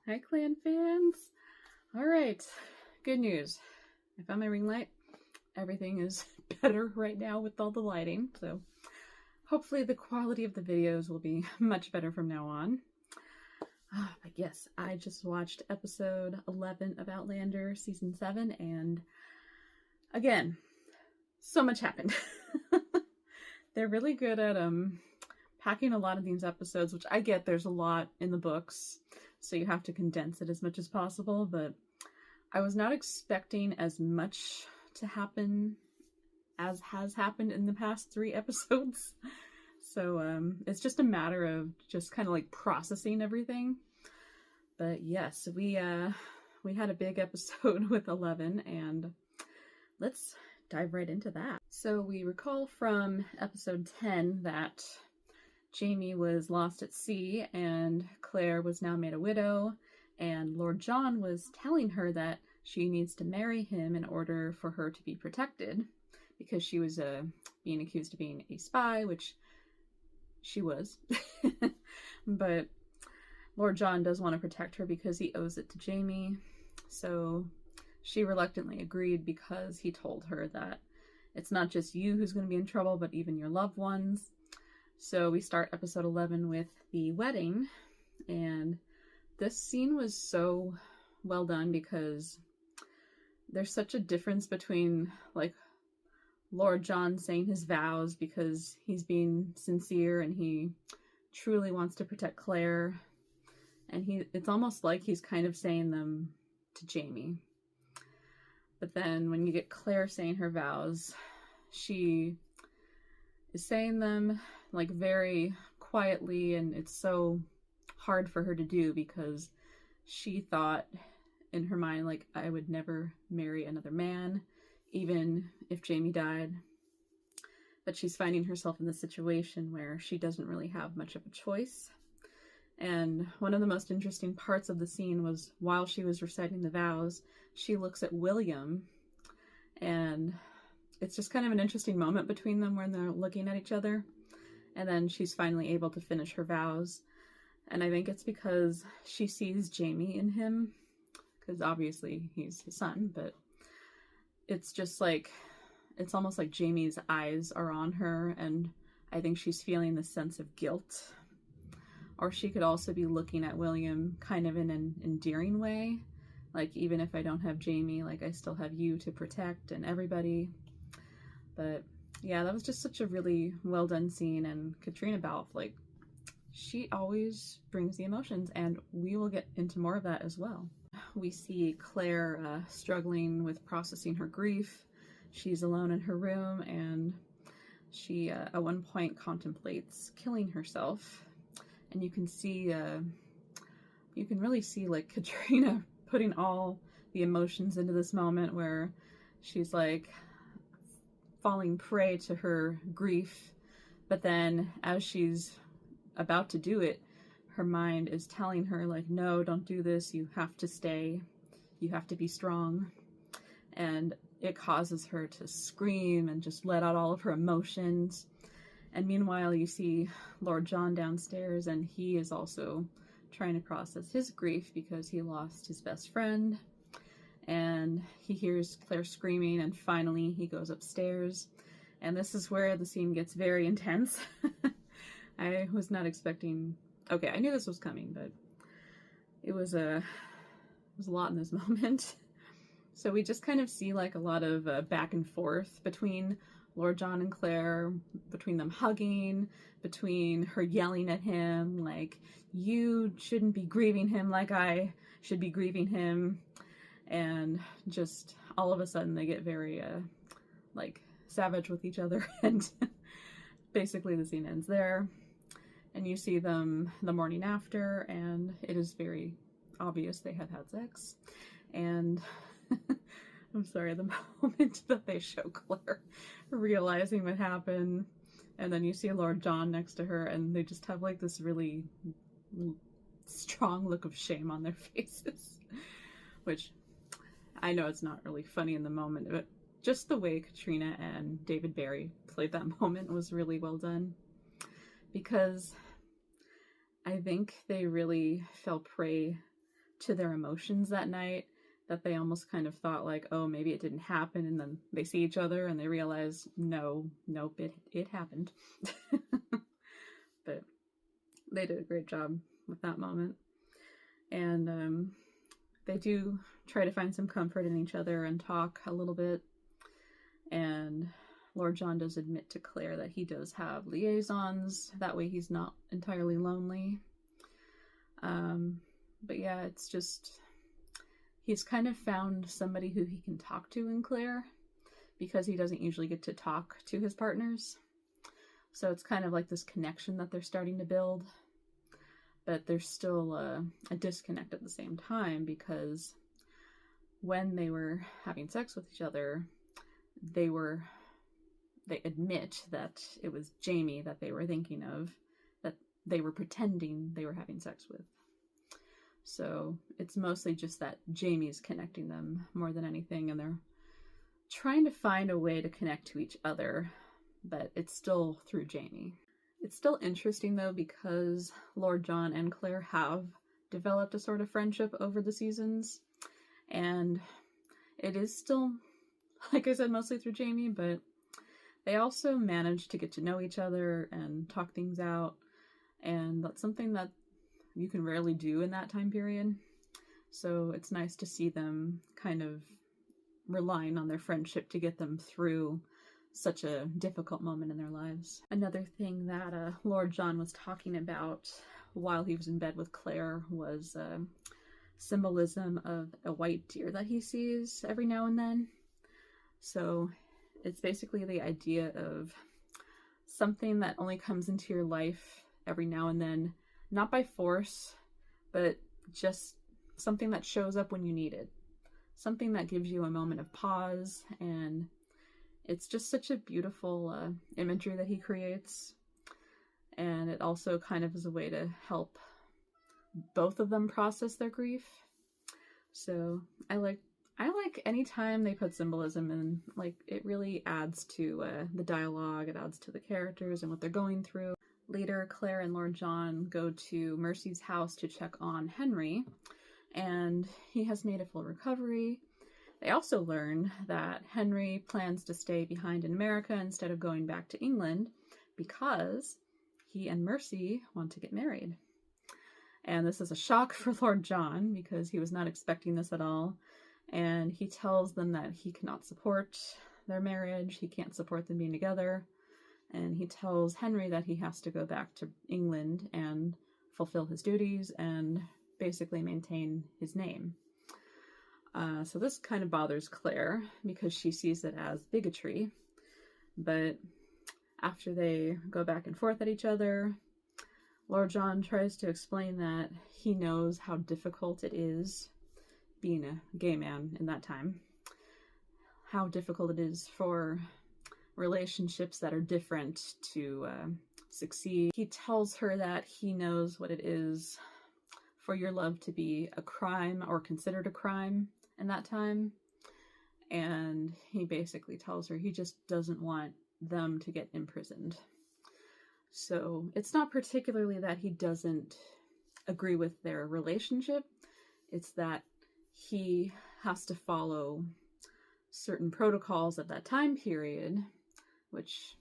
Hi, Clan fans. All right, good news. I found my ring light. Everything is better right now with all the lighting, so hopefully the quality of the videos will be much better from now on. But yes, I just watched episode 11 of Outlander season 7, and again, so much happened. They're really good at packing a lot of these episodes, which I get there's a lot in the books, so you have to condense it as much as possible, but I was not expecting as much to happen as has happened in the past 3 episodes. So it's just a matter of just kind of like processing everything. But yes, we had a big episode with 11, and let's dive right into that. So we recall from episode 10 that Jamie was lost at sea and Claire was now made a widow, and Lord John was telling her that she needs to marry him in order for her to be protected, because she was being accused of being a spy, which she was. But Lord John does want to protect her because he owes it to Jamie. So she reluctantly agreed because he told her that it's not just you who's going to be in trouble, but even your loved ones. So we start episode 11 with the wedding, and this scene was so well done because there's such a difference between like Lord John saying his vows because he's being sincere and he truly wants to protect Claire, and it's almost like he's kind of saying them to Jamie. But then when you get Claire saying her vows, she is saying them like very quietly, and it's so hard for her to do because she thought in her mind, like, I would never marry another man, even if Jamie died. But she's finding herself in this situation where she doesn't really have much of a choice. And one of the most interesting parts of the scene was while she was reciting the vows, she looks at William, and it's just kind of an interesting moment between them when they're looking at each other. And then she's finally able to finish her vows. And I think it's because she sees Jamie in him, because obviously he's his son, but it's just like, it's almost like Jamie's eyes are on her, and I think she's feeling this sense of guilt. Or she could also be looking at William kind of in an endearing way. Like, even if I don't have Jamie, like, I still have you to protect and everybody. But yeah, that was just such a really well done scene, and Katrina Balfe, like, she always brings the emotions, and we will get into more of that as well. We see Claire struggling with processing her grief. She's alone in her room, and she at one point contemplates killing herself. And you can see, you can really see like Katrina putting all the emotions into this moment where she's like falling prey to her grief, but then as she's about to do it, her mind is telling her like, no, don't do this, you have to stay, you have to be strong. And it causes her to scream and just let out all of her emotions. And meanwhile, you see Lord John downstairs, and he is also trying to process his grief because he lost his best friend. And he hears Claire screaming, and finally he goes upstairs. And this is where the scene gets very intense. I was not expecting... Okay, I knew this was coming, but it was a lot in this moment. So we just kind of see like a lot of back and forth between Lord John and Claire, between them hugging, between her yelling at him, like, you shouldn't be grieving him like I should be grieving him. And just all of a sudden they get very, like, savage with each other, and basically the scene ends there. And you see them the morning after, and it is very obvious they have had sex. And I'm sorry, the moment that they show Claire realizing what happened, and then you see Lord John next to her, and they just have like this really strong look of shame on their faces, which I know it's not really funny in the moment, but just the way Katrina and David Barry played that moment was really well done, because I think they really fell prey to their emotions that night, that they almost kind of thought like, oh, maybe it didn't happen, and then they see each other and they realize, nope, it happened. But they did a great job with that moment. And they do try to find some comfort in each other and talk a little bit. And Lord John does admit to Claire that he does have liaisons. That way he's not entirely lonely. But yeah, it's just, he's kind of found somebody who he can talk to in Claire, because he doesn't usually get to talk to his partners. So it's kind of like this connection that they're starting to build. But there's still a disconnect at the same time, because when they were having sex with each other, they admit that it was Jamie that they were thinking of, that they were pretending they were having sex with. So it's mostly just that Jamie's connecting them more than anything, and they're trying to find a way to connect to each other, but it's still through Jamie. It's still interesting though, because Lord John and Claire have developed a sort of friendship over the seasons, and it is still, like I said, mostly through Jamie, but they also managed to get to know each other and talk things out, and that's something that you can rarely do in that time period. So it's nice to see them kind of relying on their friendship to get them through such a difficult moment in their lives. Another thing that Lord John was talking about while he was in bed with Claire was symbolism of a white deer that he sees every now and then. So it's basically the idea of something that only comes into your life every now and then, not by force, but just something that shows up when you need it. Something that gives you a moment of pause, and it's just such a beautiful imagery that he creates. And it also kind of is a way to help both of them process their grief. So I like any time they put symbolism in, like, it really adds to the dialogue, it adds to the characters and what they're going through. Later, Claire and Lord John go to Mercy's house to check on Henry, and he has made a full recovery. They also learn that Henry plans to stay behind in America instead of going back to England, because he and Mercy want to get married. And this is a shock for Lord John, because he was not expecting this at all. And he tells them that he cannot support their marriage, he can't support them being together. And he tells Henry that he has to go back to England and fulfill his duties and basically maintain his name. So this kind of bothers Claire, because she sees it as bigotry. But after they go back and forth at each other, Lord John tries to explain that he knows how difficult it is being a gay man in that time. How difficult it is for relationships that are different to succeed. He tells her that he knows what it is for your love to be a crime, or considered a crime in that time. And he basically tells her he just doesn't want them to get imprisoned. So it's not particularly that he doesn't agree with their relationship, it's that he has to follow certain protocols at that time period, which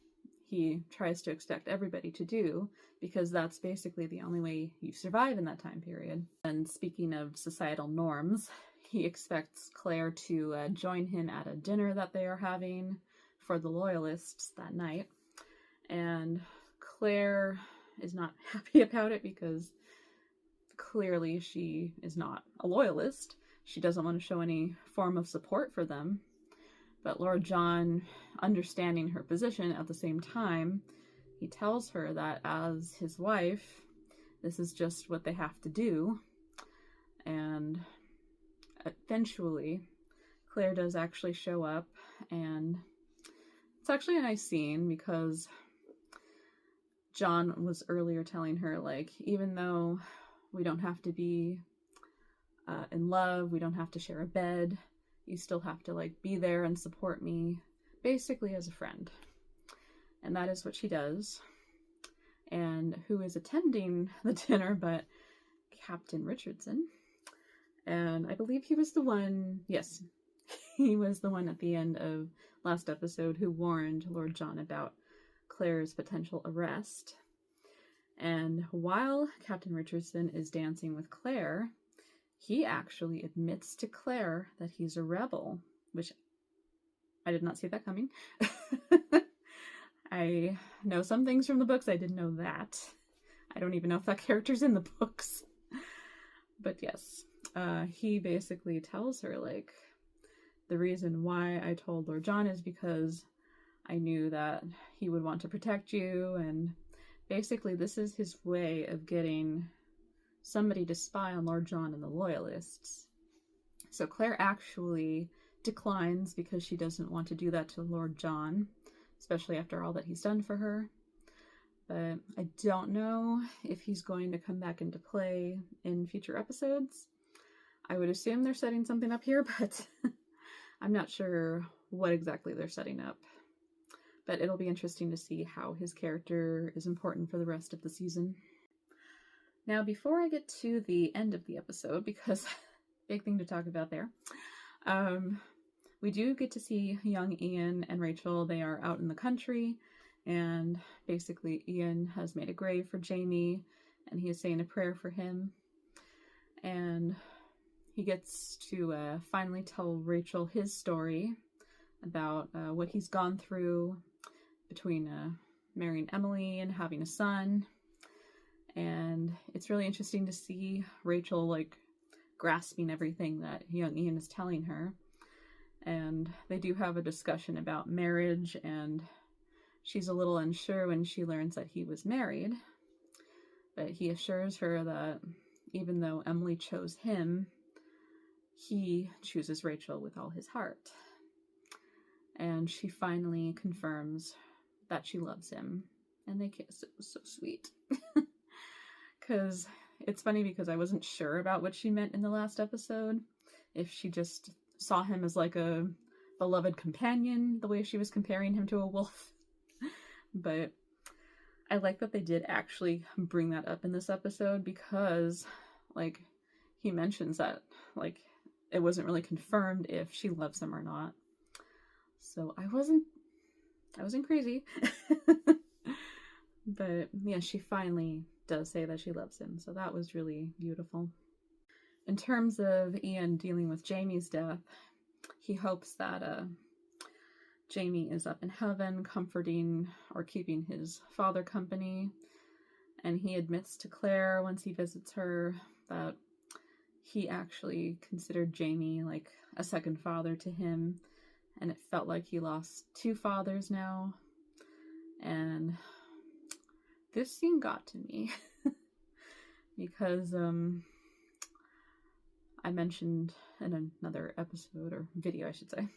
he tries to expect everybody to do, because that's basically the only way you survive in that time period. And speaking of societal norms, he expects Claire to join him at a dinner that they are having for the Loyalists that night. And Claire is not happy about it, because clearly she is not a Loyalist. She doesn't want to show any form of support for them. But Lord John, understanding her position at the same time, he tells her that as his wife, this is just what they have to do. And eventually, Claire does actually show up, and it's actually a nice scene, because John was earlier telling her, like, even though we don't have to be in love, we don't have to share a bed, you still have to, like, be there and support me, basically as a friend. And that is what she does. And who is attending the dinner but Captain Richardson. And I believe he was the one, yes, he was the one at the end of last episode who warned Lord John about Claire's potential arrest. And while Captain Richardson is dancing with Claire, he actually admits to Claire that he's a rebel, which I did not see that coming. I know some things from the books. I didn't know that. I don't even know if that character's in the books. But yes, he basically tells her, like, the reason why I told Lord John is because I knew that he would want to protect you, and basically this is his way of getting somebody to spy on Lord John and the Loyalists. So Claire actually declines because she doesn't want to do that to Lord John, especially after all that he's done for her. But I don't know if he's going to come back into play in future episodes. I would assume they're setting something up here, but I'm not sure what exactly they're setting up. But it'll be interesting to see how his character is important for the rest of the season. Now, before I get to the end of the episode, because big thing to talk about there, we do get to see young Ian and Rachel. They are out in the country, and basically Ian has made a grave for Jamie, and he is saying a prayer for him. And he gets to finally tell Rachel his story about what he's gone through between marrying Emily and having a son. And it's really interesting to see Rachel, like, grasping everything that young Ian is telling her. And they do have a discussion about marriage, and she's a little unsure when she learns that he was married. But he assures her that even though Emily chose him, he chooses Rachel with all his heart. And she finally confirms that she loves him. And they kiss. It was so sweet. Because it's funny because I wasn't sure about what she meant in the last episode. If she just saw him as like a beloved companion, the way she was comparing him to a wolf. But I like that they did actually bring that up in this episode, because, like, he mentions that, like, it wasn't really confirmed if she loves him or not. So I wasn't crazy. But yeah, she finally does say that she loves him, so that was really beautiful. In terms of Ian dealing with Jamie's death, he hopes that Jamie is up in heaven comforting or keeping his father company, and he admits to Claire once he visits her that he actually considered Jamie like a second father to him, and it felt like he lost two fathers now. And this scene got to me because I mentioned in another episode, or video I should say,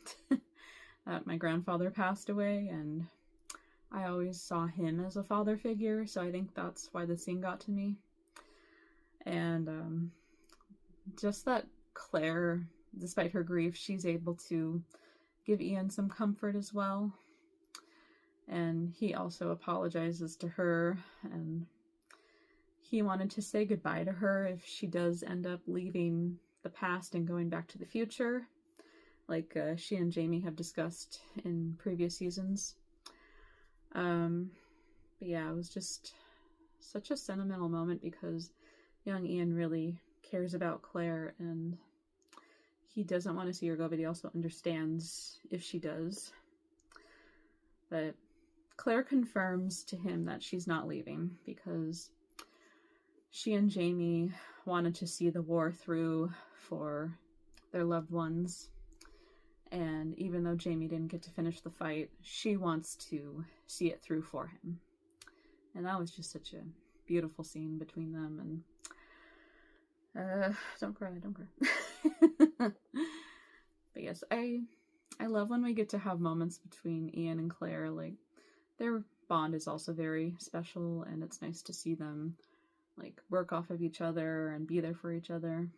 that my grandfather passed away, and I always saw him as a father figure, so I think that's why the scene got to me. And just that Claire, despite her grief, she's able to give Ian some comfort as well. And he also apologizes to her, and he wanted to say goodbye to her if she does end up leaving the past and going back to the future, like she and Jamie have discussed in previous seasons. But yeah, it was just such a sentimental moment because young Ian really cares about Claire, and he doesn't want to see her go, but he also understands if she does. But Claire confirms to him that she's not leaving because she and Jamie wanted to see the war through for their loved ones. And even though Jamie didn't get to finish the fight, she wants to see it through for him. And that was just such a beautiful scene between them. And don't cry. But yes, I love when we get to have moments between Ian and Claire. Like, their bond is also very special, and it's nice to see them like work off of each other and be there for each other.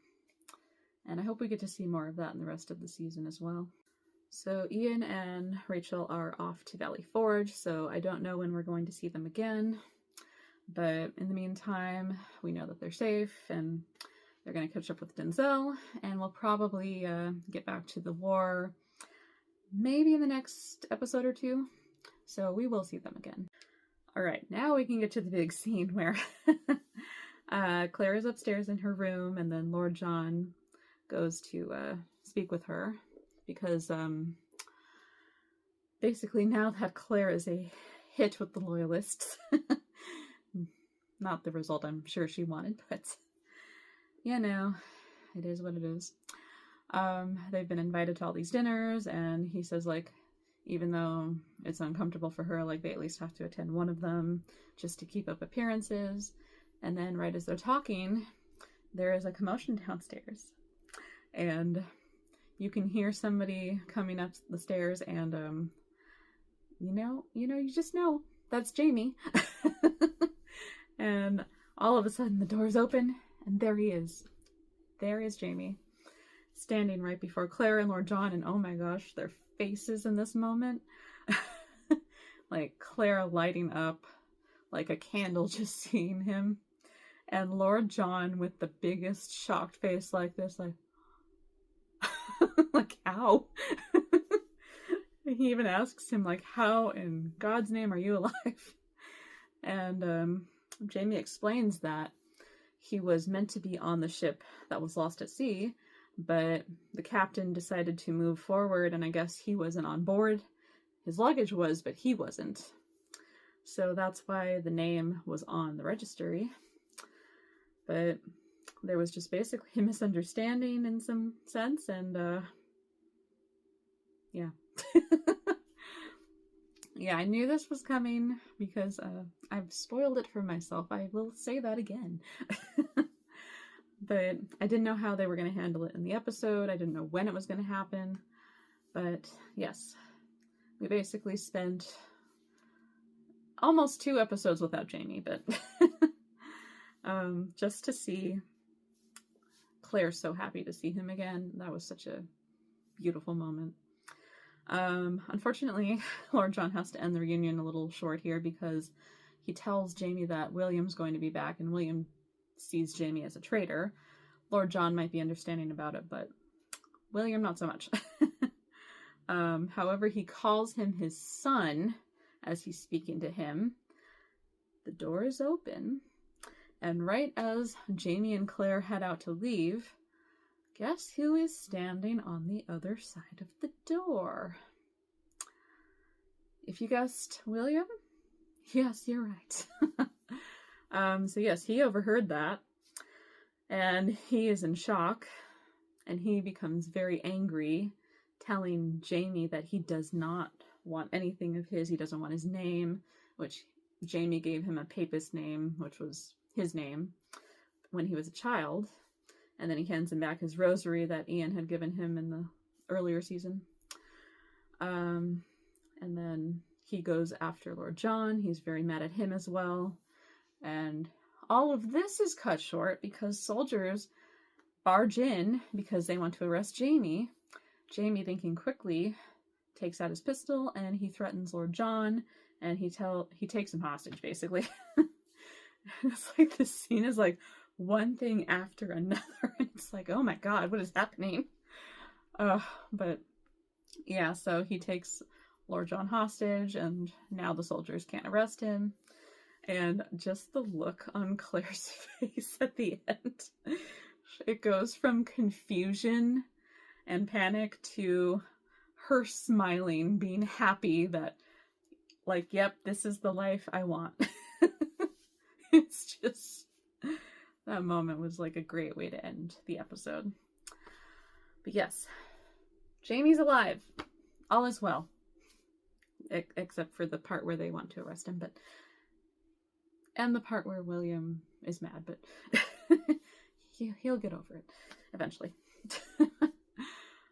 And I hope we get to see more of that in the rest of the season as well. So Ian and Rachel are off to Valley Forge, so I don't know when we're going to see them again. But in the meantime, we know that they're safe, and They're going to catch up with Denzel, and we'll probably get back to the war maybe in the next episode or two. So we will see them again. All right, now we can get to the big scene where Claire is upstairs in her room, and then Lord John goes to speak with her because basically now that Claire is a hit with the Loyalists, not the result I'm sure she wanted, but you know, it is what it is. They've been invited to all these dinners, and he says, like, even though it's uncomfortable for her, like, they at least have to attend one of them just to keep up appearances. And then right as they're talking, there is a commotion downstairs. And you can hear somebody coming up the stairs, and, you just know that's Jamie. And all of a sudden the doors open, and there he is. There is Jamie, standing right before Claire and Lord John, and oh my gosh, their faces in this moment. Like Claire lighting up like a candle just seeing him, and Lord John with the biggest shocked face like this, like, like, how? He even asks him, like, how in God's name are you alive? And Jamie explains that he was meant to be on the ship that was lost at sea, but the captain decided to move forward, and I guess he wasn't on board. His luggage was, but he wasn't. So that's why the name was on the registry. But there was just basically a misunderstanding in some sense, and yeah. Yeah, I knew this was coming because I've spoiled it for myself. I will say that again. But I didn't know how they were going to handle it in the episode. I didn't know when it was going to happen. But yes, we basically spent almost 2 episodes without Jamie, but just to see Claire so happy to see him again, that was such a beautiful moment. Unfortunately, Lord John has to end the reunion a little short here because he tells Jamie that William's going to be back, and William sees Jamie as a traitor. Lord John might be understanding about it, but William not so much. However, he calls him his son as he's speaking to him. The door is open, and right as Jamie and Claire head out to leave, guess who is standing on the other side of the door? If you guessed William, yes, you're right. So yes, he overheard that, and he is in shock, and he becomes very angry, telling Jamie that he does not want anything of his. He doesn't want his name, which Jamie gave him a papist name, which was his name when he was a child. And then he hands him back his rosary that Ian had given him in the earlier season. And then he goes after Lord John. He's very mad at him as well. And all of this is cut short because soldiers barge in because they want to arrest Jamie. Jamie, thinking quickly, takes out his pistol and he threatens Lord John, and he takes him hostage, basically. It's like this scene is like one thing after another. It's like, oh my god, what is happening? But yeah, so he takes Lord John hostage, and now the soldiers can't arrest him. And just the look on Claire's face at the end. It goes from confusion and panic to her smiling, being happy that, like, yep, this is the life I want. It's just, that moment was like a great way to end the episode. But yes, Jamie's alive. All is well. Except for the part where they want to arrest him, and the part where William is mad, but he'll get over it eventually.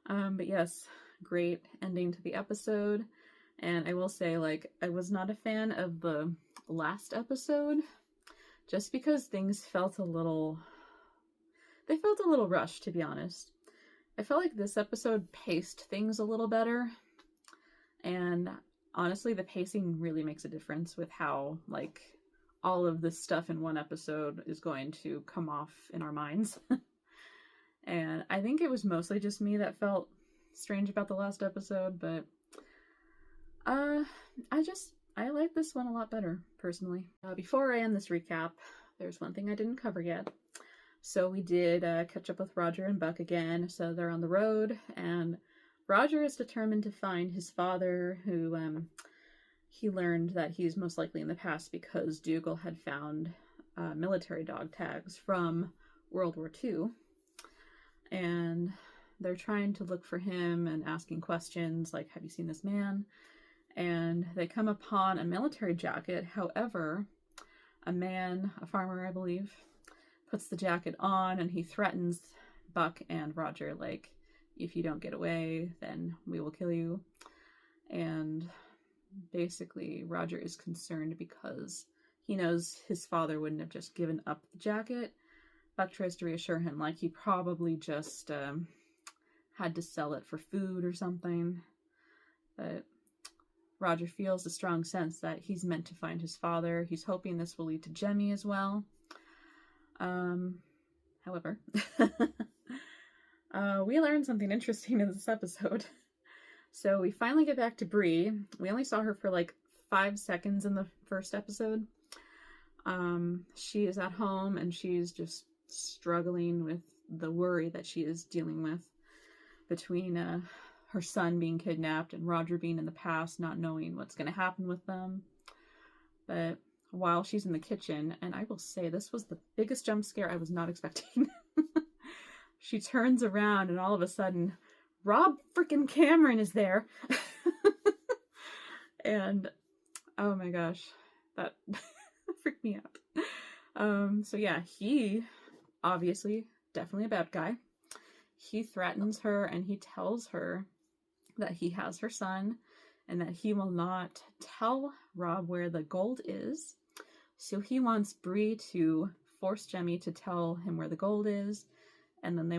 But yes, great ending to the episode. And I will say, like, I was not a fan of the last episode, just because things felt a little rushed, to be honest. I felt like this episode paced things a little better, and honestly, the pacing really makes a difference with how, like, all of this stuff in one episode is going to come off in our minds. And I think it was mostly just me that felt strange about the last episode, but I like this one a lot better, personally. Before I end this recap, there's one thing I didn't cover yet. So we did catch up with Roger and Buck again, so they're on the road, and Roger is determined to find his father, who he learned that he's most likely in the past because Dougal had found military dog tags from World War II. And they're trying to look for him and asking questions like, have you seen this man? And they come upon a military jacket. However, a man, a farmer, I believe, puts the jacket on and he threatens Buck and Roger, like, if you don't get away, then we will kill you. And basically, Roger is concerned because he knows his father wouldn't have just given up the jacket. Buck tries to reassure him, like, he probably just had to sell it for food or something. But Roger feels a strong sense that he's meant to find his father. He's hoping this will lead to Jemmy as well. However, we learned something interesting in this episode. So we finally get back to Bree. We only saw her for like 5 seconds in the first episode. She is at home and she's just struggling with the worry that she is dealing with between her son being kidnapped and Roger being in the past, not knowing what's going to happen with them. But while she's in the kitchen, and I will say this was the biggest jump scare I was not expecting. She turns around and all of a sudden, Rob freaking Cameron is there. And oh my gosh, that freaked me out. So yeah, he obviously definitely a bad guy. He threatens her and he tells her that he has her son and that he will not tell Rob where the gold is. So he wants Bree to force Jemmy to tell him where the gold is, and then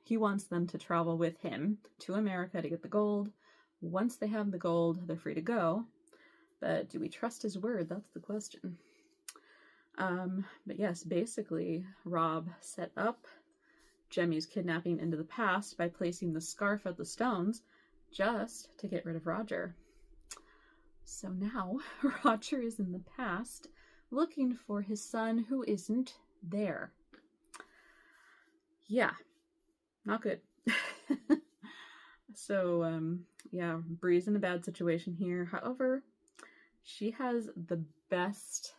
he wants them to travel with him to America to get the gold. Once they have the gold, they're free to go. But do we trust his word? That's the question. But yes, basically, Rob set up Jemmy's kidnapping into the past by placing the scarf at the stones just to get rid of Roger. So now Roger is in the past looking for his son who isn't there. Yeah, not good. So, yeah, Bree's in a bad situation here. However, she has the best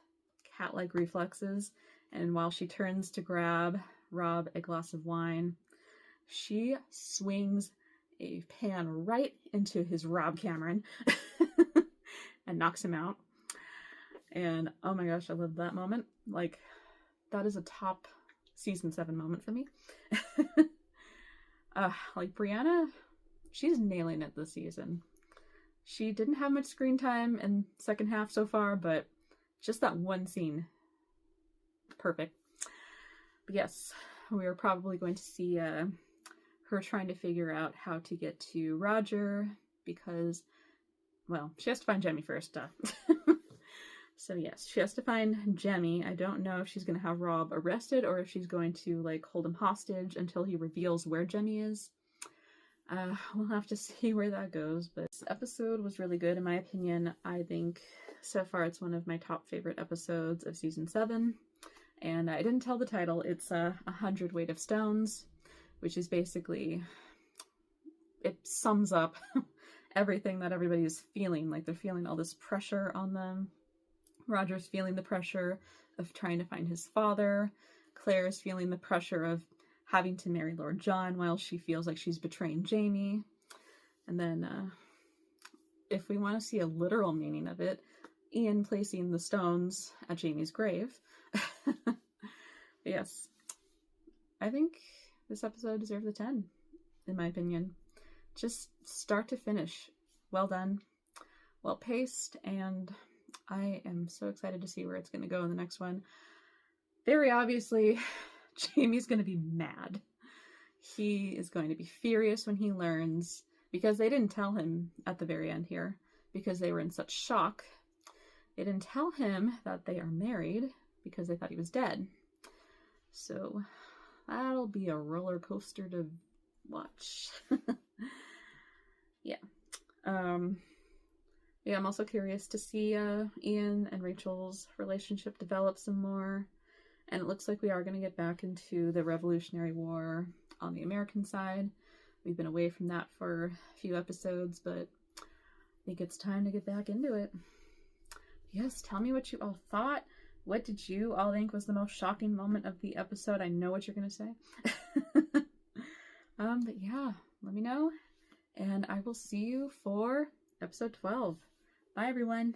cat-like reflexes, and while she turns to grab Rob a glass of wine, she swings a pan right into his Rob Cameron and knocks him out. And oh my gosh, I love that moment. Like, that is a top season 7 moment for me. Like, Brianna, she's nailing it this season. She didn't have much screen time in second half so far, but just that one scene, perfect. But yes, we are probably going to see her trying to figure out how to get to Roger because, well, she has to find Jemmy first. So yes, she has to find Jemmy. I don't know if she's going to have Rob arrested or if she's going to, like, hold him hostage until he reveals where Jemmy is. We'll have to see where that goes, but this episode was really good in my opinion. I think so far it's one of my top favorite episodes of season 7. And I didn't tell the title. It's 100 of Stones, which is basically, it sums up everything that everybody is feeling. Like, they're feeling all this pressure on them. Roger's feeling the pressure of trying to find his father. Claire's feeling the pressure of having to marry Lord John while she feels like she's betraying Jamie. And then, if we want to see a literal meaning of it, Ian placing the stones at Jamie's grave. Yes, I think this episode deserves a 10, in my opinion. Just start to finish. Well done, well paced, and I am so excited to see where it's going to go in the next one. Very obviously, Jamie's going to be mad. He is going to be furious when he learns, because they didn't tell him at the very end here, because they were in such shock. They didn't tell him that they are married, because they thought he was dead. So That'll be a roller coaster to watch. Yeah. Yeah, I'm also curious to see Ian and Rachel's relationship develop some more. And it looks like we are going to get back into the Revolutionary War on the American side. We've been away from that for a few episodes, but I think it's time to get back into it. Yes, tell me what you all thought. What did you all think was the most shocking moment of the episode? I know what you're going to say. But yeah, let me know. And I will see you for episode 12. Bye, everyone.